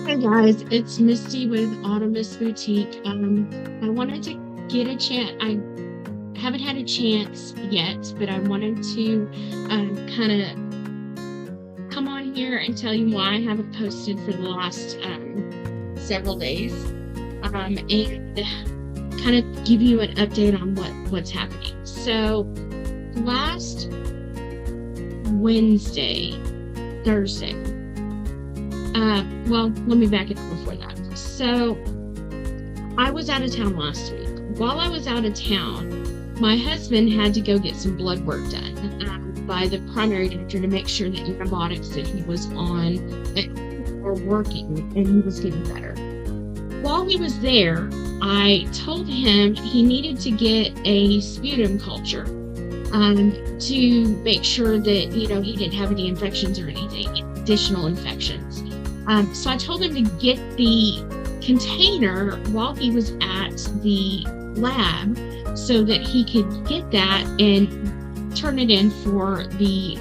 Hey guys, it's Misty with Autumnist Boutique. I wanted to get a chance. I haven't had a chance yet, but I wanted to kind of come on here and tell you why I haven't posted for the last several days, and kind of give you an update on what's happening. So last Thursday. Well, let me back it up before that. So I was out of town last week. While I was out of town, my husband had to go get some blood work done by the primary doctor to make sure the antibiotics that he was on were working and he was getting better. While he was there, I told him he needed to get a sputum culture to make sure that, he didn't have any infections or anything, additional infections. So I told him to get the container while he was at the lab so that he could get that and turn it in for the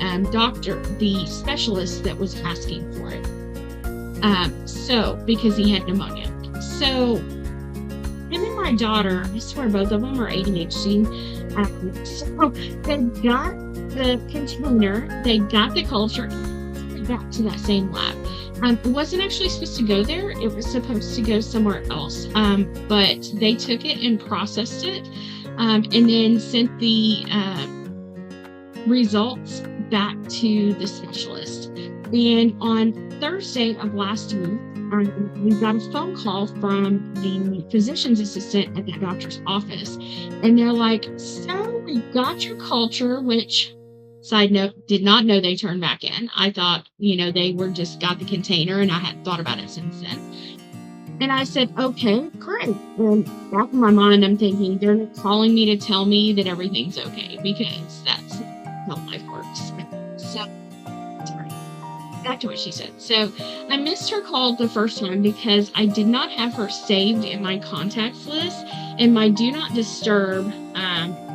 the specialist that was asking for it. Because he had pneumonia. So him and my daughter, I swear both of them are ADHD. So they got the container, they got the culture, back to that same lab. It wasn't actually supposed to go there. It was supposed to go somewhere else. But they took it and processed it, and then sent the results back to the specialist. And on Thursday of last week, we got a phone call from the physician's assistant at that doctor's office. And they're like, so we got your culture, which, side note, did not know they turned back in. I thought, they were just got the container, and I hadn't thought about it since then. And I said, okay, great. And back in my mind, I'm thinking they're calling me to tell me that everything's okay, because that's how life works. So, sorry. Back to what she said. So I missed her call the first time because I did not have her saved in my contacts list, and my do not disturb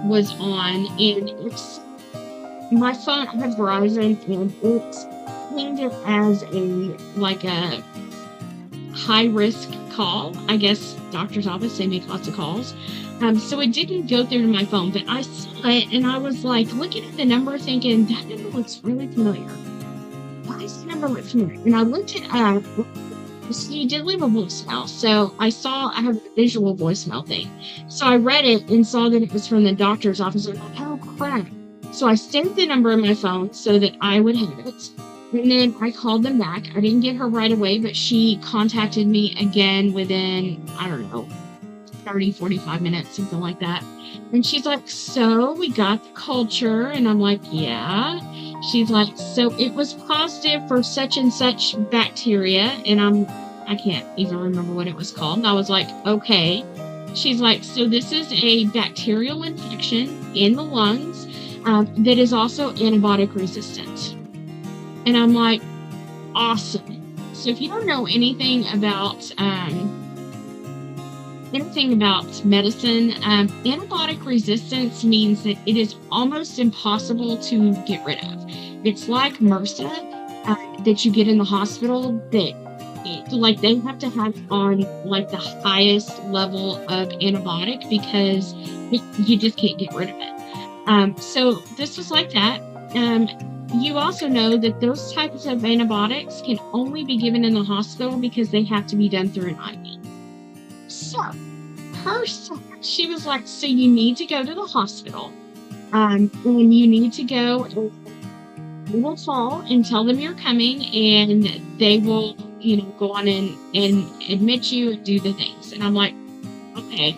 was on, and my phone, I have Verizon, and it's named as a high risk call. I guess doctor's office, they make lots of calls. So it didn't go through to my phone, but I saw it and I was like looking at the number thinking, that number looks really familiar. Why does the number look familiar? And I looked it up. She did leave a voicemail. So I have a visual voicemail thing. So I read it and saw that it was from the doctor's office. I was like, oh crap. So I saved the number in my phone so that I would have it. And then I called them back. I didn't get her right away, but she contacted me again within, 30, 45 minutes, something like that. And she's like, so we got the culture. And I'm like, yeah. She's like, so it was positive for such and such bacteria. And I can't even remember what it was called. And I was like, okay. She's like, so this is a bacterial infection in the lungs. That is also antibiotic resistant. And I'm like, awesome. So if you don't know anything about medicine, antibiotic resistance means that it is almost impossible to get rid of. It's like MRSA that you get in the hospital that they have to have on the highest level of antibiotic because you just can't get rid of it. So this was like that. You also know that those types of antibiotics can only be given in the hospital because they have to be done through an IV. So she was like, so you need to go to the hospital, and you need to go, you will call and tell them you're coming, and they will, go on and admit you and do the things. And I'm like, okay.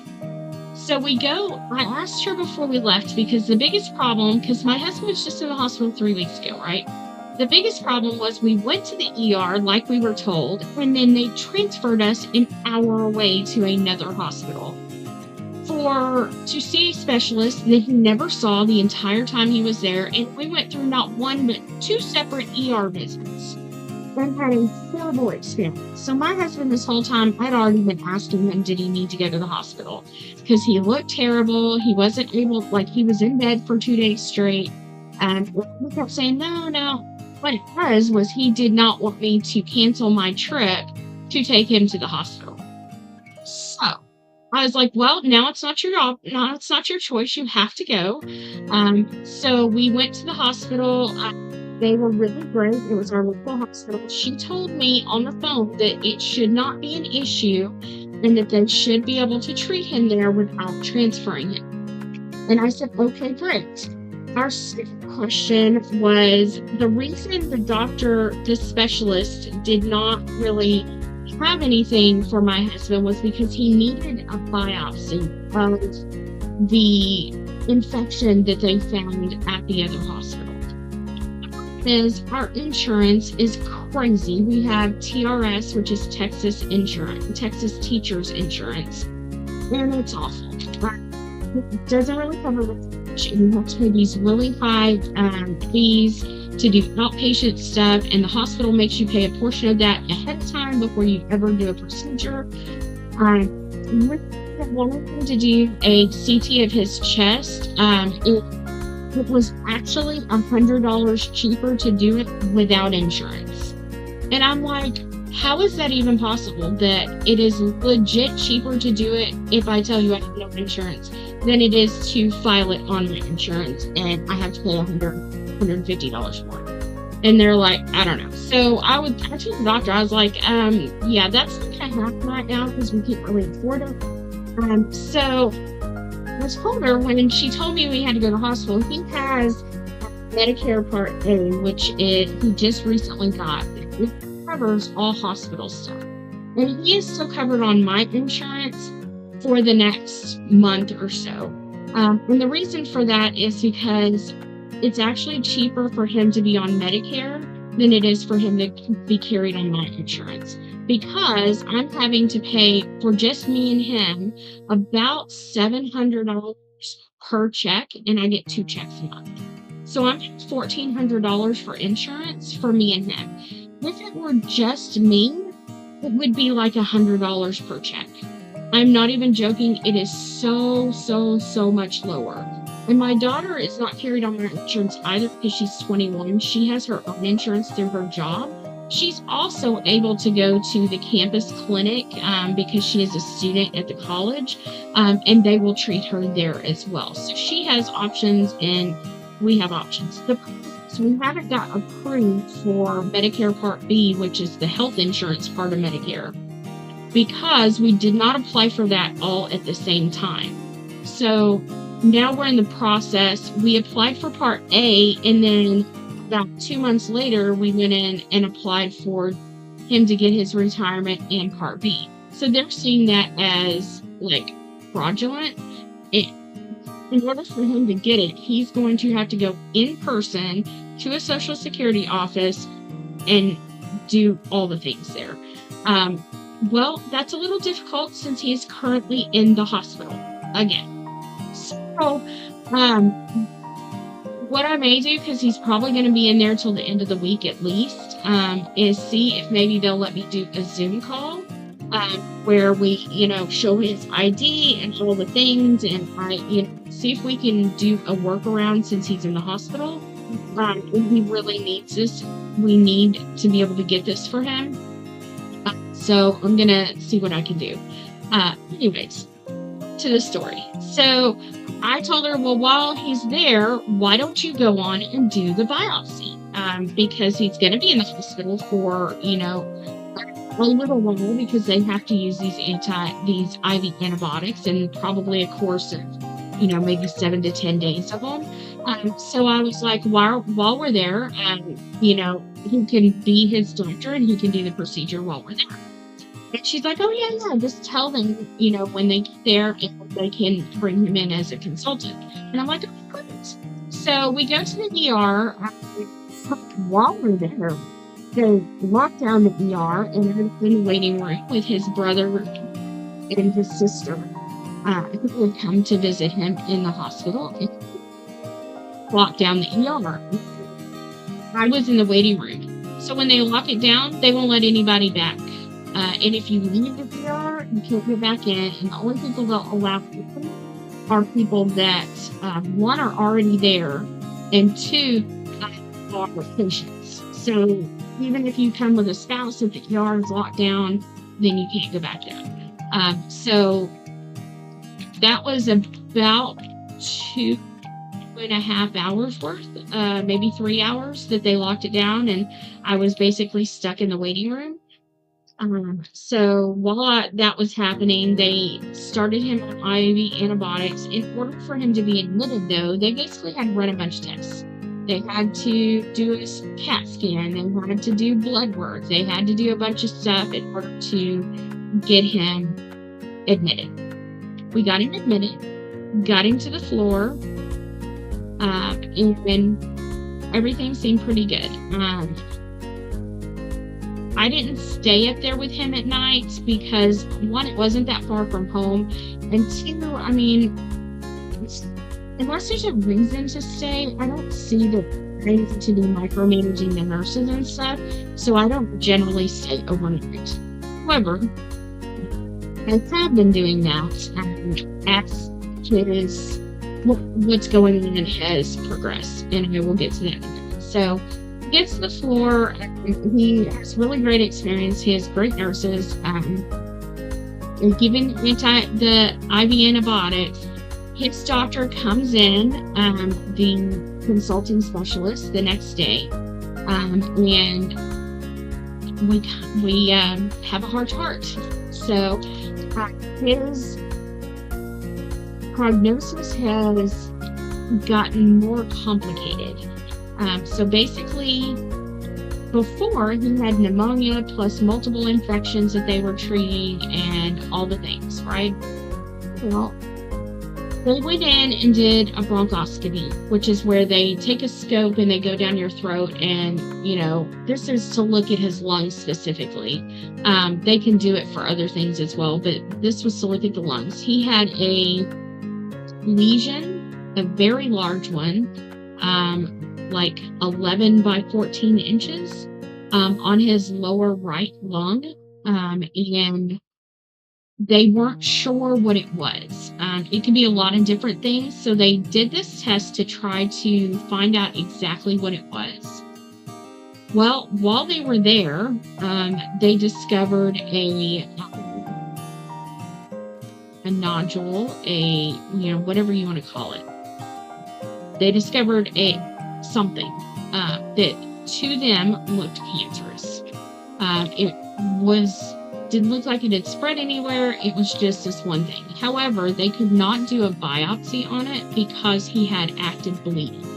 So we go. I asked her before we left because the biggest problem, because my husband was just in the hospital 3 weeks ago, right? The biggest problem was we went to the ER like we were told, and then they transferred us an hour away to another hospital to see a specialist that he never saw the entire time he was there. And we went through not one but 2 separate ER visits and had a horrible experience. So my husband this whole time, I'd already been asking him, did he need to go to the hospital? Because he looked terrible. He wasn't able, he was in bed for 2 days straight. And he kept saying, no. What it was he did not want me to cancel my trip to take him to the hospital. So I was like, well, now it's not your job. Now it's not your choice. You have to go. So we went to the hospital. They were really great. It was our local hospital. She told me on the phone that it should not be an issue and that they should be able to treat him there without transferring him. And I said, okay, great. Our second question was the reason the specialist did not really have anything for my husband was because he needed a biopsy of the infection that they found at the other hospital. Is our insurance is crazy. We have TRS, which is Texas Teachers Insurance, and it's awful. It doesn't really cover much, and you have to pay these really high fees to do outpatient stuff, and the hospital makes you pay a portion of that ahead of time before you ever do a procedure. We wanted him to do a CT of his chest. It was actually $100 cheaper to do it without insurance. And I'm like, how is that even possible that it is legit cheaper to do it if I tell you I have no insurance than it is to file it on my insurance and I have to pay $150 more? And they're like, I don't know. So I told the doctor, I was like, yeah, that's not gonna happen right now because we can't really afford it. So I told her when she told me we had to go to the hospital, he has Medicare Part A, which he just recently got. It covers all hospital stuff. And he is still covered on my insurance for the next month or so. And the reason for that is because it's actually cheaper for him to be on Medicare than it is for him to be carried on my insurance. Because I'm having to pay for just me and him about $700 per check, and I get 2 checks a month. So I'm paying $1,400 for insurance for me and him. If it were just me, it would be like $100 per check. I'm not even joking. It is so much lower. And my daughter is not carried on my insurance either because she's 21. She has her own insurance through her job. She's also able to go to the campus clinic because she is a student at the college, and they will treat her there as well. So she has options and we have options. So we haven't got approved for Medicare Part B, which is the health insurance part of Medicare, because we did not apply for that all at the same time. So now we're in the process. We applied for Part A, and then about 2 months later, we went in and applied for him to get his retirement and Part B. So they're seeing that as like fraudulent. In order for him to get it, he's going to have to go in person to a Social Security office and do all the things there. Well, that's a little difficult since he is currently in the hospital again. So, what I may do, because he's probably going to be in there till the end of the week at least, is see if maybe they'll let me do a Zoom call where we, show his ID and all the things, and see if we can do a workaround since he's in the hospital. If he really needs this, we need to be able to get this for him. So I'm going to see what I can do. Anyways, to the story. So I told her, well, while he's there, why don't you go on and do the biopsy? Because he's going to be in the hospital for, a little while because they have to use these IV antibiotics and probably a course of, maybe 7 to 10 days of them. So I was like, while we're there, he can be his doctor and he can do the procedure while we're there. And she's like, oh, yeah, just tell them, when they get there, and they can bring him in as a consultant. And I'm like, okay, great. So we go to the ER. While we're there, they lock down the ER, and I'm in the waiting room with his brother and his sister who would come to visit him in the hospital and lock down the ER. I was in the waiting room. So when they lock it down, they won't let anybody back. And if you leave the ER, you can't get back in. And the only people they'll allow people are people that, one, are already there, and two, are patients. So even if you come with a spouse, if the ER is locked down, then you can't go back there. So that was about 2.5 hours worth, maybe 3 hours that they locked it down, and I was basically stuck in the waiting room. So while that was happening, they started him on IV antibiotics. In order for him to be admitted, though, they basically had to run a bunch of tests. They had to do a CAT scan. They had to do blood work. They had to do a bunch of stuff in order to get him admitted. We got him admitted, got him to the floor, and everything seemed pretty good. I didn't stay up there with him at night because, one, it wasn't that far from home, and two, I mean, unless there's a reason to stay, I don't see the reason to be micromanaging the nurses and stuff, so I don't generally stay overnight. However, I have been doing that as what's going on has progressed, and I will get to that in a minute. So, gets to the floor, and he has really great experience. He has great nurses. Giving the IV antibiotics, his doctor comes in, the consulting specialist, the next day, and we have a heart-to-heart. So his prognosis has gotten more complicated. So basically, before, he had pneumonia plus multiple infections that they were treating and all the things, right? Well, they went in and did a bronchoscopy, which is where they take a scope and they go down your throat, and, this is to look at his lungs specifically. They can do it for other things as well, but this was to look at the lungs. He had a lesion, a very large one, like 11 by 14 inches on his lower right lung, and they weren't sure what it was. It could be a lot of different things, so they did this test to try to find out exactly what it was. Well, while they were there, they discovered a nodule, whatever you want to call it. They discovered something that to them looked cancerous. It didn't look like it had spread anywhere. It was just this one thing. However, they could not do a biopsy on it because he had active bleeding.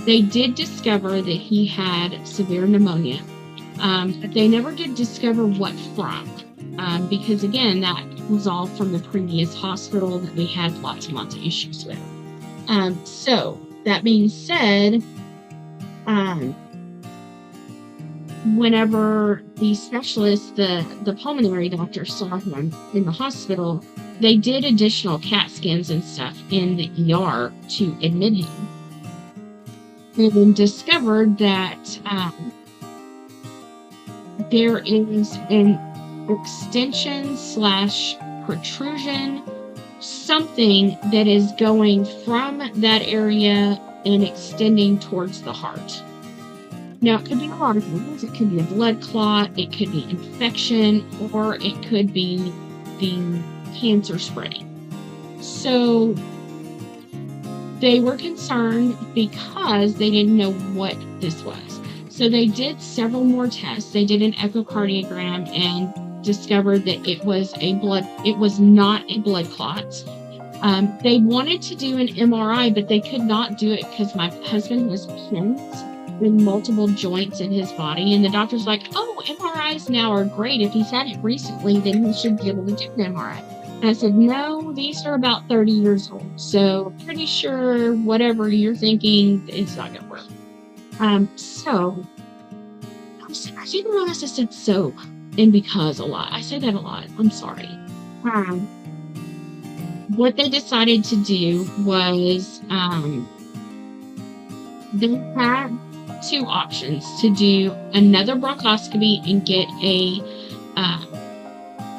They did discover that he had severe pneumonia, but they never did discover what from, because again, that was all from the previous hospital that we had lots and lots of issues with. So that being said, whenever the specialist, the pulmonary doctor, saw him in the hospital, they did additional CAT scans and stuff in the ER to admit him, and discovered that there is an extension / protrusion, something that is going from that area and extending towards the heart. Now, it could be a lot of things. It could be a blood clot, it could be infection, or it could be the cancer spreading. So they were concerned because they didn't know what this was. So they did several more tests. They did an echocardiogram and discovered that it was not a blood clot. They wanted to do an MRI, but they could not do it because my husband has pins in multiple joints in his body, and the doctor's like, oh, MRIs now are great. If he's had it recently, then he should be able to do an MRI. And I said, no, these are about 30 years old, so pretty sure whatever you're thinking, it's not going to work. So I didn't realize I said so and because a lot. I say that a lot. I'm sorry. What they decided to do was they had two options: to do another bronchoscopy and get a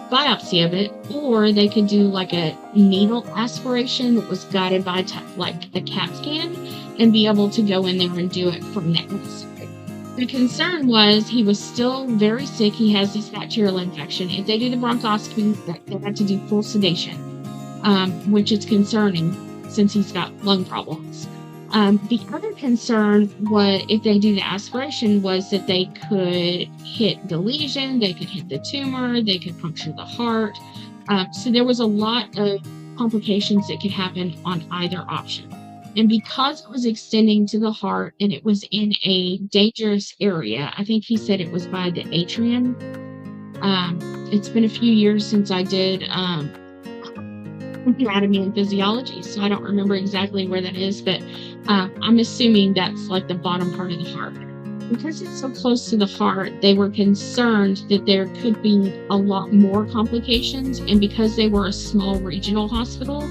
biopsy of it, or they could do like a needle aspiration that was guided by like a CAT scan and be able to go in there and do it from that side. The concern was he was still very sick. He has this bacterial infection. If they did a bronchoscopy, they had to do full sedation, which is concerning since he's got lung problems. The other concern was if they do the aspiration was that they could hit the lesion, they could hit the tumor, they could puncture the heart. So there was a lot of complications that could happen on either option. And because it was extending to the heart and it was in a dangerous area, I think he said it was by the atrium. It's been a few years since I did anatomy and physiology, so I don't remember exactly where that is, but I'm assuming that's like the bottom part of the heart. Because it's so close to the heart, they were concerned that there could be a lot more complications, and because they were a small regional hospital,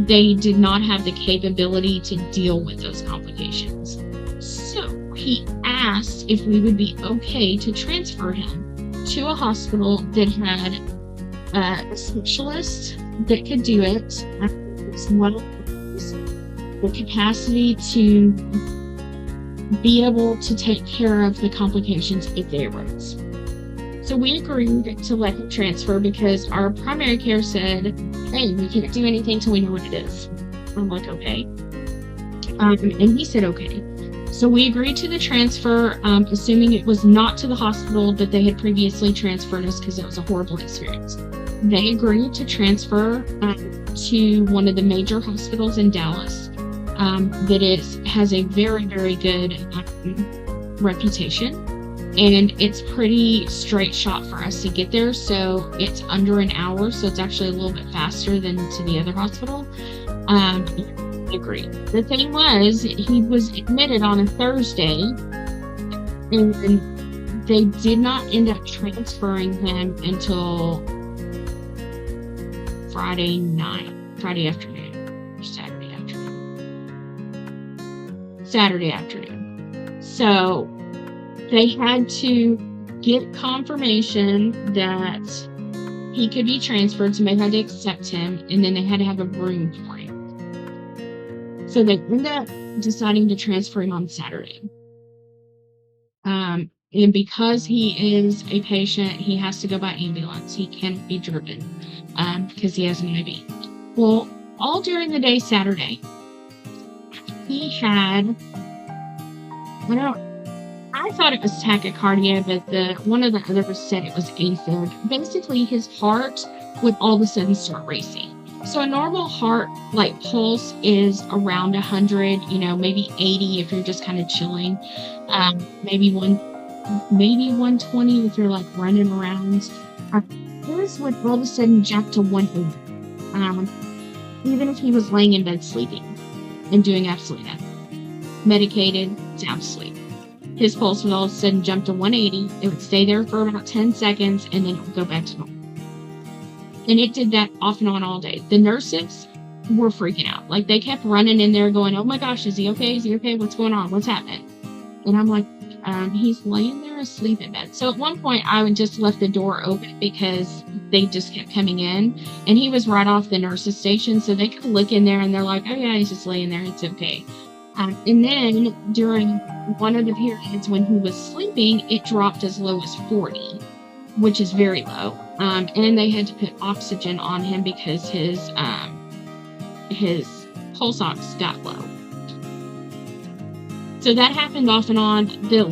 they did not have the capability to deal with those complications. So he asked if we would be okay to transfer him to a hospital that had a specialist that could do it, as well as the capacity to be able to take care of the complications if they arose. So we agreed to let him transfer because our primary care said, hey, we can't do anything till we know what it is. I'm like, okay. And he said, okay. So we agreed to the transfer, assuming it was not to the hospital that they had previously transferred us because it was a horrible experience. They agreed to transfer to one of the major hospitals in Dallas that has a very, very good reputation. And it's pretty straight shot for us to get there. So it's under an hour. So it's actually a little bit faster than to the other hospital. I agree. The thing was, he was admitted on a Thursday, and they did not end up transferring him until Friday afternoon, or Saturday afternoon. So they had to get confirmation that he could be transferred, so they had to accept him, and then they had to have a room for him. So they ended up deciding to transfer him on Saturday. And because he is a patient, he has to go by ambulance. He can't be driven because he has an IV. Well, all during the day Saturday, he had, I thought it was tachycardia, but one of the others said it was AFib. Basically, his heart would all of a sudden start racing. So a normal heart pulse is around 100, maybe 80 if you're just kind of chilling, maybe 120 if you're running around. His would all of a sudden jump to 180, even if he was laying in bed sleeping and doing absolutely nothing, medicated, sound asleep. His pulse would all of a sudden jump to 180. It would stay there for about 10 seconds, and then it would go back to normal. And it did that off and on all day. The nurses were freaking out. They kept running in there going, oh my gosh, is he okay? Is he okay? What's going on? What's happening? And I'm like, he's laying there asleep in bed. So at one point, I would just left the door open because they just kept coming in. And he was right off the nurse's station. So they could look in there and they're like, oh yeah, he's just laying there. It's okay. And then during one of the periods when he was sleeping, it dropped as low as 40, which is very low. And they had to put oxygen on him because his pulse ox got low. So that happened off and on. The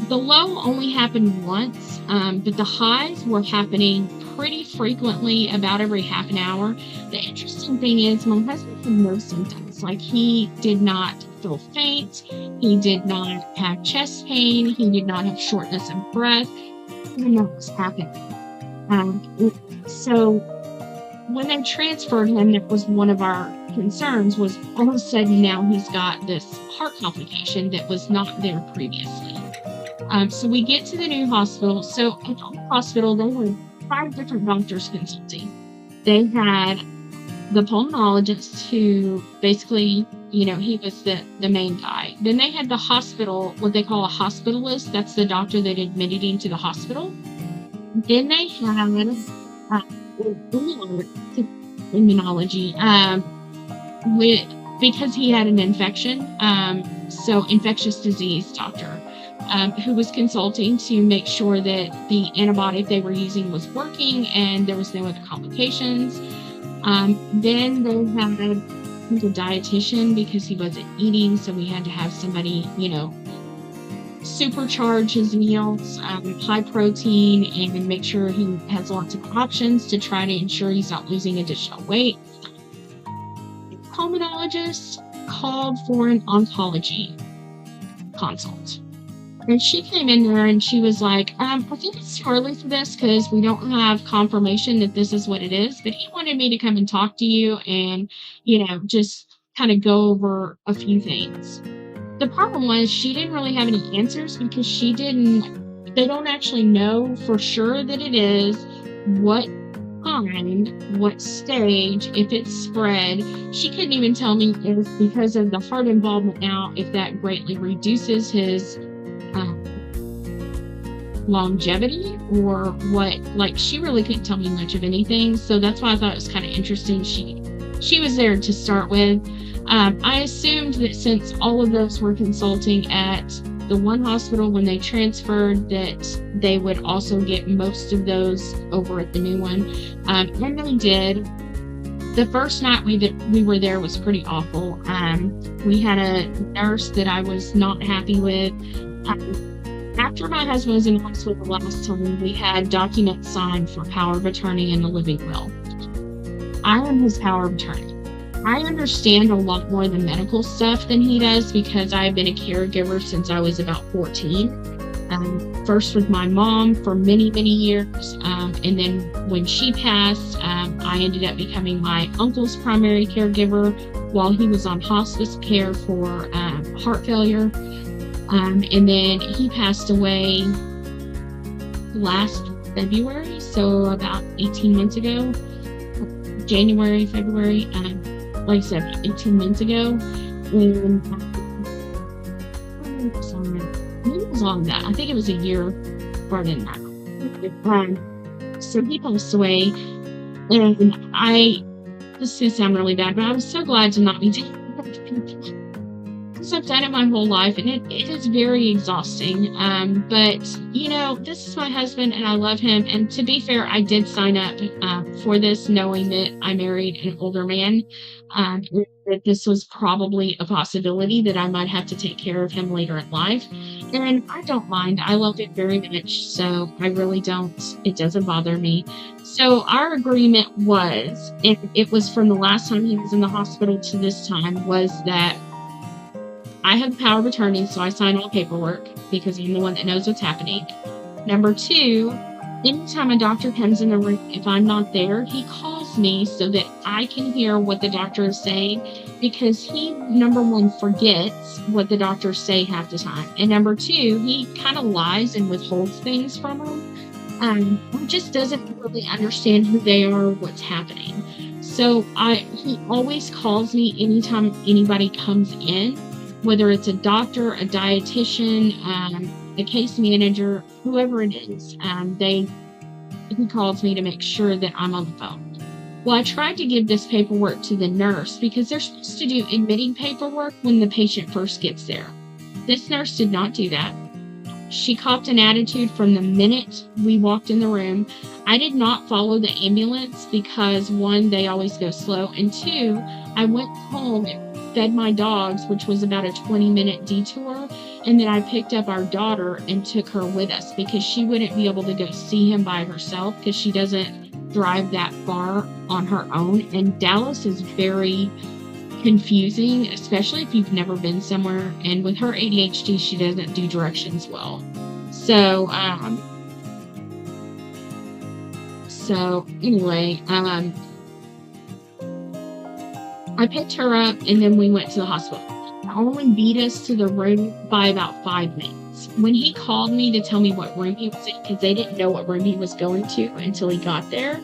low only happened once, but the highs were happening pretty frequently, about every half an hour. The interesting thing is my husband had no symptoms. He did not feel faint. He did not have chest pain. He did not have shortness of breath. He didn't know what was happening. So when they transferred him, that was one of our concerns, was all of a sudden now he's got this heart complication that was not there previously. So we get to the new hospital. So at the hospital, they had 5 different doctors consulting. They had the pulmonologist who basically, he was the main guy. Then they had the hospital, what they call a hospitalist. That's the doctor that admitted him to the hospital. Then they had immunology, because he had an infection. So infectious disease doctor. who was consulting to make sure that the antibiotic they were using was working and there was no other complications. Then they had a dietitian because he wasn't eating, so we had to have somebody, supercharge his meals, high protein, and make sure he has lots of options to try to ensure he's not losing additional weight. The pulmonologist called for an oncology consult. And she came in there and she was like, I think it's too early for this because we don't have confirmation that this is what it is. But he wanted me to come and talk to you and, just kind of go over a few things. The problem was she didn't really have any answers because they don't actually know for sure that it is, what kind, what stage, if it's spread. She couldn't even tell me if, because of the heart involvement now, if that greatly reduces his longevity or what. Like, she really couldn't tell me much of anything. So that's why I thought it was kind of interesting. She was there to start with. I assumed that since all of those were consulting at the one hospital when they transferred, that they would also get most of those over at the new one. And they did. The first night we were there was pretty awful. We had a nurse that I was not happy with. After my husband was in hospital the last time, we had documents signed for power of attorney and the living will. I am his power of attorney. I understand a lot more of the medical stuff than he does because I have been a caregiver since I was about 14. First with my mom for many, many years. And then when she passed, I ended up becoming my uncle's primary caregiver while he was on hospice care for heart failure. And then he passed away last February, so about 18 months ago. January, February, like I said, 18 months ago. And maybe it was longer than that. I think it was a year farther than that. So he passed away, and this is going to sound really bad, but I was so glad to not be taking care of people. I've done it my whole life, and it is very exhausting. But this is my husband and I love him. And to be fair, I did sign up for this knowing that I married an older man, that this was probably a possibility that I might have to take care of him later in life. And I don't mind. I love it very much. So I really don't. It doesn't bother me. So our agreement was, and it was from the last time he was in the hospital to this time, was that I have the power of attorney, so I sign all paperwork because I'm the one that knows what's happening. Number two, anytime a doctor comes in the room, if I'm not there, he calls me so that I can hear what the doctor is saying, because he, number one, forgets what the doctors say half the time. And number two, he kind of lies and withholds things from them. He just doesn't really understand who they are or what's happening. So he always calls me anytime anybody comes in, whether it's a doctor, a dietitian, a case manager, whoever it is. He calls me to make sure that I'm on the phone. Well, I tried to give this paperwork to the nurse because they're supposed to do admitting paperwork when the patient first gets there. This nurse did not do that. She copped an attitude from the minute we walked in the room. I did not follow the ambulance because, one, they always go slow, and two, I went home and fed my dogs, which was about a 20-minute detour, and then I picked up our daughter and took her with us because she wouldn't be able to go see him by herself because she doesn't drive that far on her own. And Dallas is very confusing, especially if you've never been somewhere. And with her ADHD, she doesn't do directions well. So anyway, I picked her up and then we went to the hospital. It only beat us to the room by about 5 minutes. When he called me to tell me what room he was in, because they didn't know what room he was going to until he got there,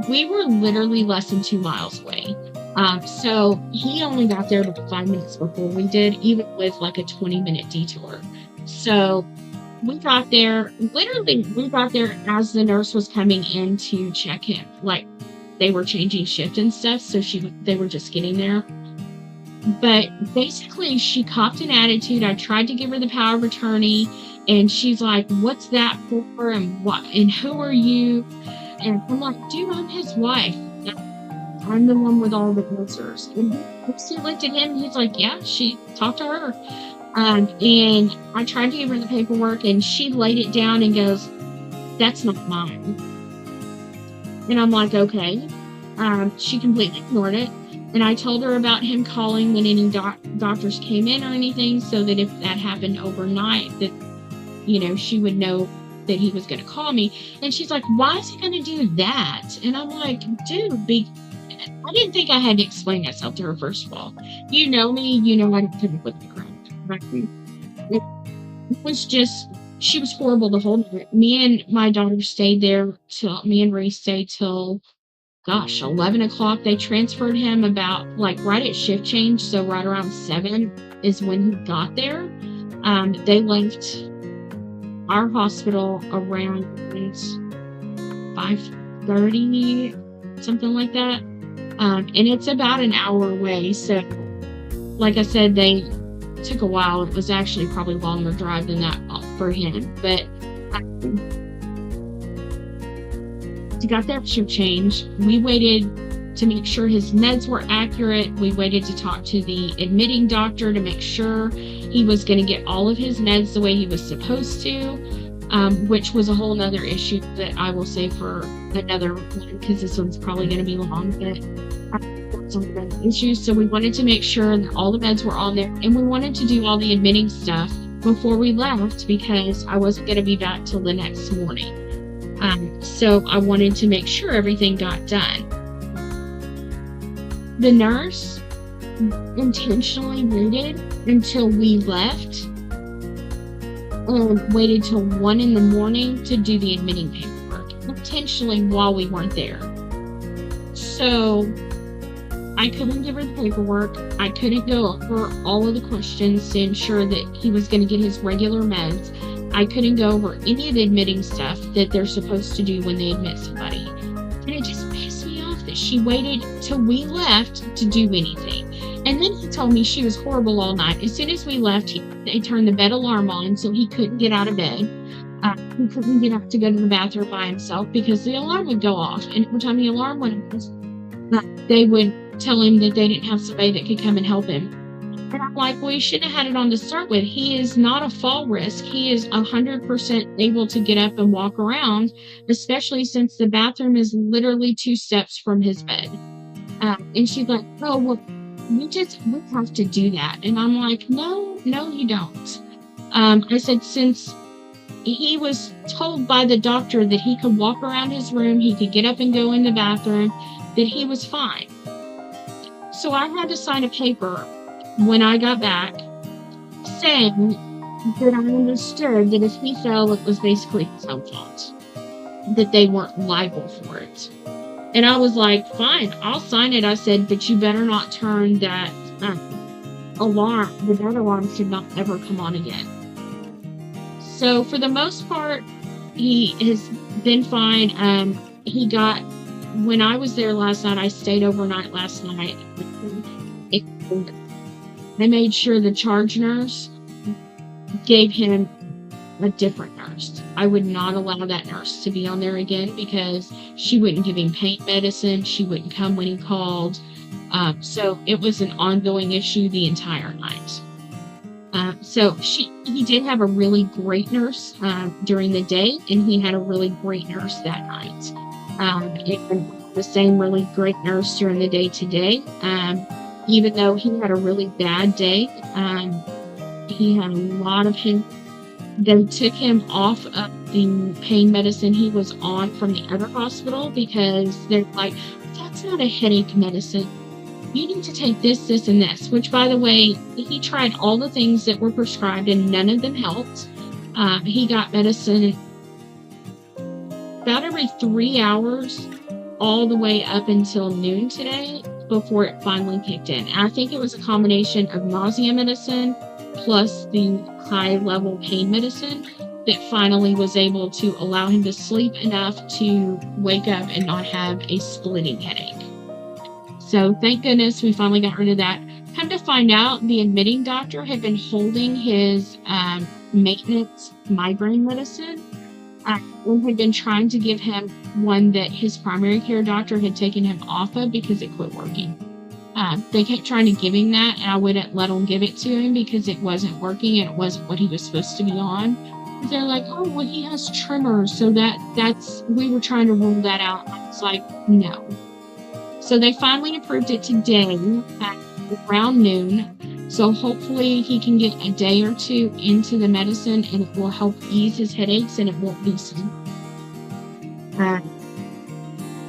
we were literally less than 2 miles away. So he only got there about 5 minutes before we did, even with like a 20-minute detour. So we got there as the nurse was coming in to check him. Like, they were changing shift and stuff, so they were just getting there. But basically, she copped an attitude. I tried to give her the power of attorney, And she's like, "What's that for? And what? And who are you?" And I'm like, "Dude, I'm his wife. I'm the one with all the answers." And she looked at him, and he's like, "Yeah, she talked to her." And I tried to give her the paperwork, and she laid it down and goes, "That's not mine." And I'm like, "Okay." She completely ignored it. And I told her about him calling when any doctors came in or anything, so that if that happened overnight, that, she would know that he was going to call me. And she's like, "Why is he going to do that?" And I'm like, "Dude, I didn't think I had to explain myself to her, first of all. You know me, I don't put up with the crap. Right? It was just, she was horrible the whole night. Me and my daughter stayed there me and Reese stayed till, gosh, 11 o'clock. They transferred him about, like, right at shift change. So right around 7 is when he got there. They left our hospital around 5:30, something like that. And it's about an hour away. So, like I said, they took a while. It was actually probably longer drive than that for him. But he got that shift change. We waited to make sure his meds were accurate. We waited to talk to the admitting doctor to make sure he was going to get all of his meds the way he was supposed to, which was a whole nother issue that I will save for another one, because this one's probably going to be long. But some issues. So we wanted to make sure that all the meds were on there, and we wanted to do all the admitting stuff before we left, because I wasn't going to be back till the next morning. So I wanted to make sure everything got done. The nurse intentionally waited until we left and waited till 1 in the morning to do the admitting paperwork, intentionally, while we weren't there. So I couldn't give her the paperwork. I couldn't go over all of the questions to ensure that he was going to get his regular meds. I couldn't go over any of the admitting stuff that they're supposed to do when they admit somebody. And it just pissed me off that she waited till we left to do anything. And then he told me she was horrible all night. As soon as we left, they turned the bed alarm on, so he couldn't get out of bed. He couldn't get up to go to the bathroom by himself because the alarm would go off. And every time the alarm went off, they would tell him that they didn't have somebody that could come and help him. And I'm like, well, you shouldn't have had it on to start with. He is not a fall risk. He is 100% able to get up and walk around, especially since the bathroom is literally 2 steps from his bed. And she's like, "Oh, well, we have to do that." And I'm like, no, you don't. I said, since he was told by the doctor that he could walk around his room, he could get up and go in the bathroom, that he was fine. So I had to sign a paper when I got back saying that I understood that if he fell, it was basically his own fault, that they weren't liable for it. And I was like, fine, I'll sign it. I said, but you better not turn that alarm. The bed alarm should not ever come on again. So for the most part, he has been fine. When I was there last night, I stayed overnight last night. And I made sure the charge nurse gave him a different nurse. I would not allow that nurse to be on there again, because she wouldn't give him pain medicine. She wouldn't come when he called. So it was an ongoing issue the entire night. So he did have a really great nurse during the day, and he had a really great nurse that night. And the same really great nurse during the day today. Even though he had a really bad day, he had a lot of pain. They took him off of the pain medicine he was on from the other hospital, because they're like, that's not a headache medicine. You need to take this, this, and this, which, by the way, he tried all the things that were prescribed and none of them helped. He got medicine about every 3 hours all the way up until noon today before it finally kicked in. And I think it was a combination of nausea medicine plus the high-level pain medicine that finally was able to allow him to sleep enough to wake up and not have a splitting headache. So thank goodness we finally got rid of that. Come to find out, the admitting doctor had been holding his maintenance migraine medicine. We had been trying to give him one that his primary care doctor had taken him off of because it quit working. They kept trying to give him that, and I wouldn't let them give it to him because it wasn't working and it wasn't what he was supposed to be on. They're like, oh, well, he has tremors, so we were trying to rule that out. I was like, no. So they finally approved it today at around noon. So hopefully he can get a day or two into the medicine and it will help ease his headaches and it won't be so.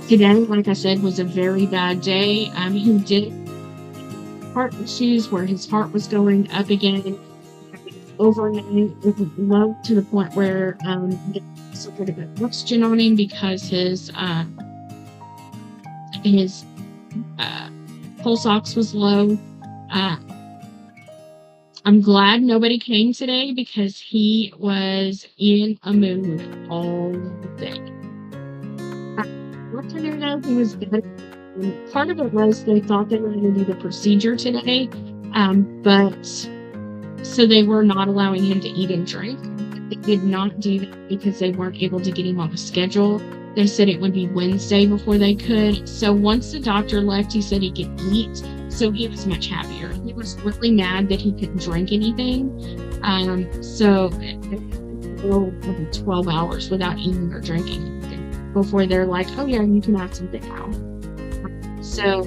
Today, like I said, was a very bad day. He did heart issues where his heart was going up again overnight. It was low to the point where they put a bit of oxygen on him because his pulse ox was low. I'm glad nobody came today because he was in a mood all day. Afternoon though, he was good. Part of it was they thought they were going to do the procedure today, but so they were not allowing him to eat and drink. They did not do that because they weren't able to get him on the schedule. They said it would be Wednesday before they could. So once the doctor left, he said he could eat. So he was much happier. He was really mad that he couldn't drink anything. So 12 hours without eating or drinking anything before they're like, oh yeah, you can have something now. So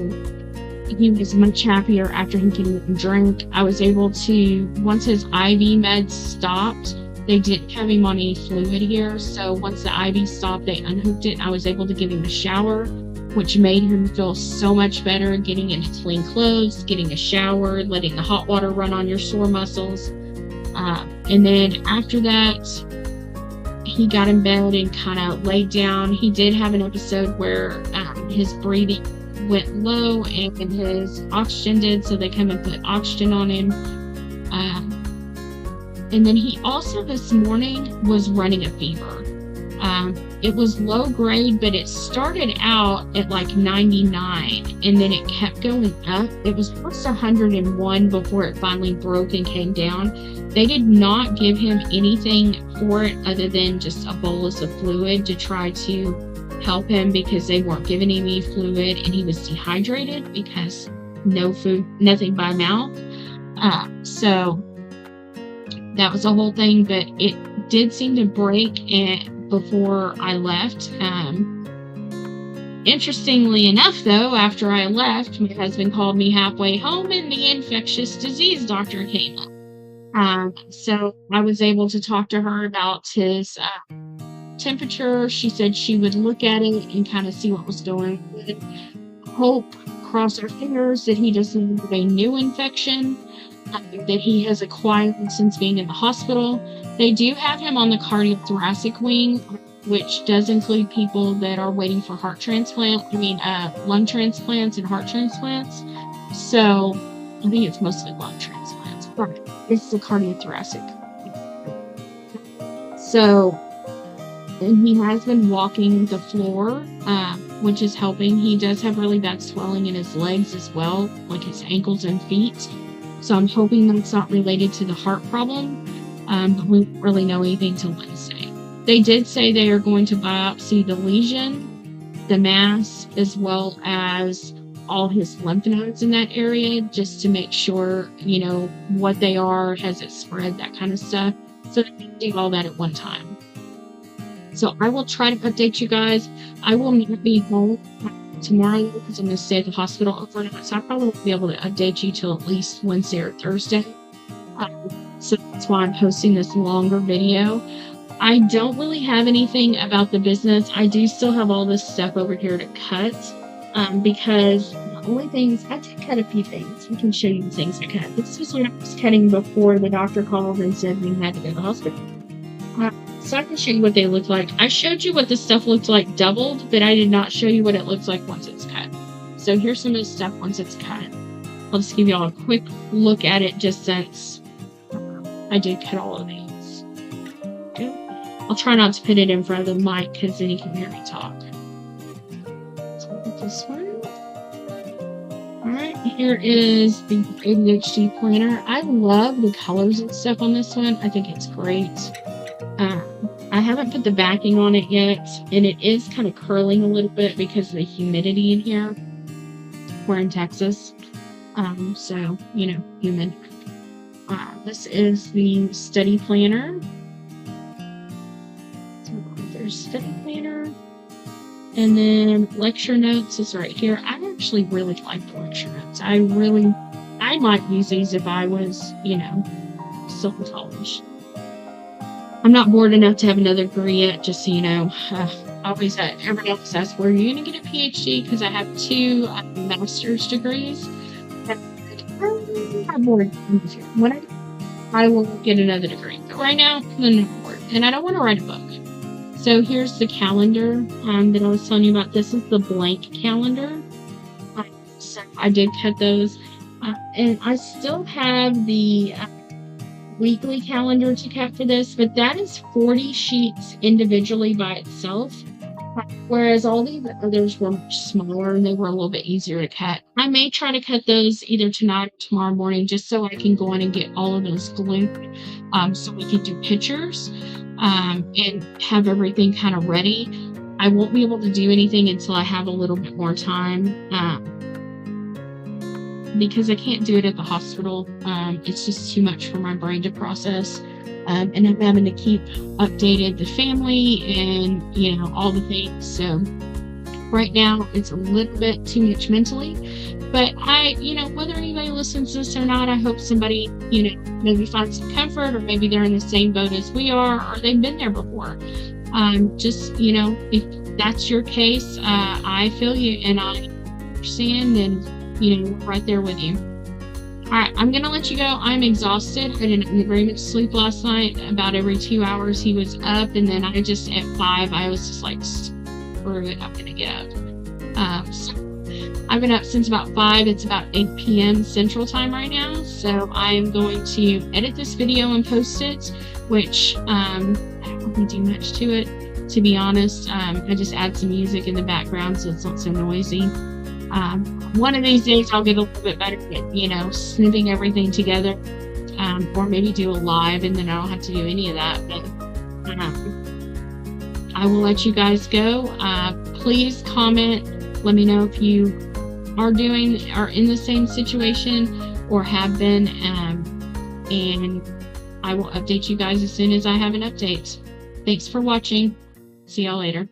he was much happier after he could eat and drink. I was able to, once his IV meds stopped, they didn't have him on any fluid here. So once the IV stopped, they unhooked it. And I was able to give him a shower, which made him feel so much better, getting into clean clothes, getting a shower, letting the hot water run on your sore muscles. And then after that, he got in bed and kind of laid down. He did have an episode where his breathing went low and his oxygen did, so they came and put oxygen on him. And then he also this morning was running a fever. It was low grade, but it started out at like 99 and then it kept going up. It was first 101 before it finally broke and came down. They did not give him anything for it other than just a bolus of fluid to try to help him because they weren't giving him any fluid and he was dehydrated because no food, nothing by mouth. So that was the whole thing, but it did seem to break before I left. Interestingly enough, though, after I left, my husband called me halfway home and the infectious disease doctor came up. So I was able to talk to her about his temperature. She said she would look at it and kind of see what was going on. Hope, cross our fingers that he doesn't have a new infection that he has acquired since being in the hospital. They do have him on the cardiothoracic wing, which does include people that are waiting for lung transplants and heart transplants. So I think it's mostly lung transplants, but it's the cardiothoracic. So, and he has been walking the floor, which is helping. He does have really bad swelling in his legs as well, like his ankles and feet. So I'm hoping that's not related to the heart problem, but we don't really know anything till Wednesday. They did say they are going to biopsy the lesion, the mass, as well as all his lymph nodes in that area, just to make sure, what they are, has it spread, that kind of stuff. So they can do all that at one time. So I will try to update you guys. I will not be home tomorrow because I'm going to stay at the hospital overnight, so I probably won't be able to update you till at least Wednesday or Thursday. So that's why I'm posting this longer video. I don't really have anything about the business. I do still have all this stuff over here to cut because the only things, I did cut a few things. I can show you the things I cut. This is what I was cutting before the doctor called and said we had to go to the hospital. So I can show you what they look like. I showed you what the stuff looked like doubled, but I did not show you what it looks like once it's cut. So here's some of the stuff once it's cut. I'll just give you all a quick look at it just since I did cut all of these. Okay. I'll try not to put it in front of the mic because then you can hear me talk. So this one. right, here is the ADHD planner. I love the colors and stuff on this one. I think it's great. Um, I haven't put the backing on it yet, and it is kind of curling a little bit because of the humidity in here. We're in Texas, so, humid. This is the study planner. So there's study planner. And then lecture notes is right here. I actually really like the lecture notes. I might use these if I was, still in college. I'm not bored enough to have another degree yet, just so you know. Everybody else asks, where are you going to get a PhD? Because I have 2 master's degrees. I'm bored. When I will get another degree. But right now, I'm not bored. And I don't want to write a book. So here's the calendar that I was telling you about. This is the blank calendar. So I did cut those. And I still have the weekly calendar to cut for this, but that is 40 sheets individually by itself. Whereas all these others were much smaller and they were a little bit easier to cut. I may try to cut those either tonight or tomorrow morning just so I can go in and get all of those glued so we can do pictures and have everything kind of ready. I won't be able to do anything until I have a little bit more time because I can't do it at the hospital. It's just too much for my brain to process. And I'm having to keep updated the family and, all the things. So right now it's a little bit too much mentally, but whether anybody listens to this or not, I hope somebody, maybe finds some comfort, or maybe they're in the same boat as we are, or they've been there before. If that's your case, I feel you and I understand, and, we're right there with you. All right, I'm going to let you go. I'm exhausted. I didn't agreement to sleep last night. About every 2 hours he was up, and then at 5, I was just like, screw it, I'm going to get up. So I've been up since about 5. It's about 8 p.m. Central Time right now. So I'm going to edit this video and post it, which I don't really do much to it, to be honest. I just add some music in the background so it's not so noisy. One of these days I'll get a little bit better at, snipping everything together, or maybe do a live and then I don't have to do any of that. But I will let you guys go. Please comment. Let me know if you are in the same situation or have been, and I will update you guys as soon as I have an update. Thanks for watching. See y'all later.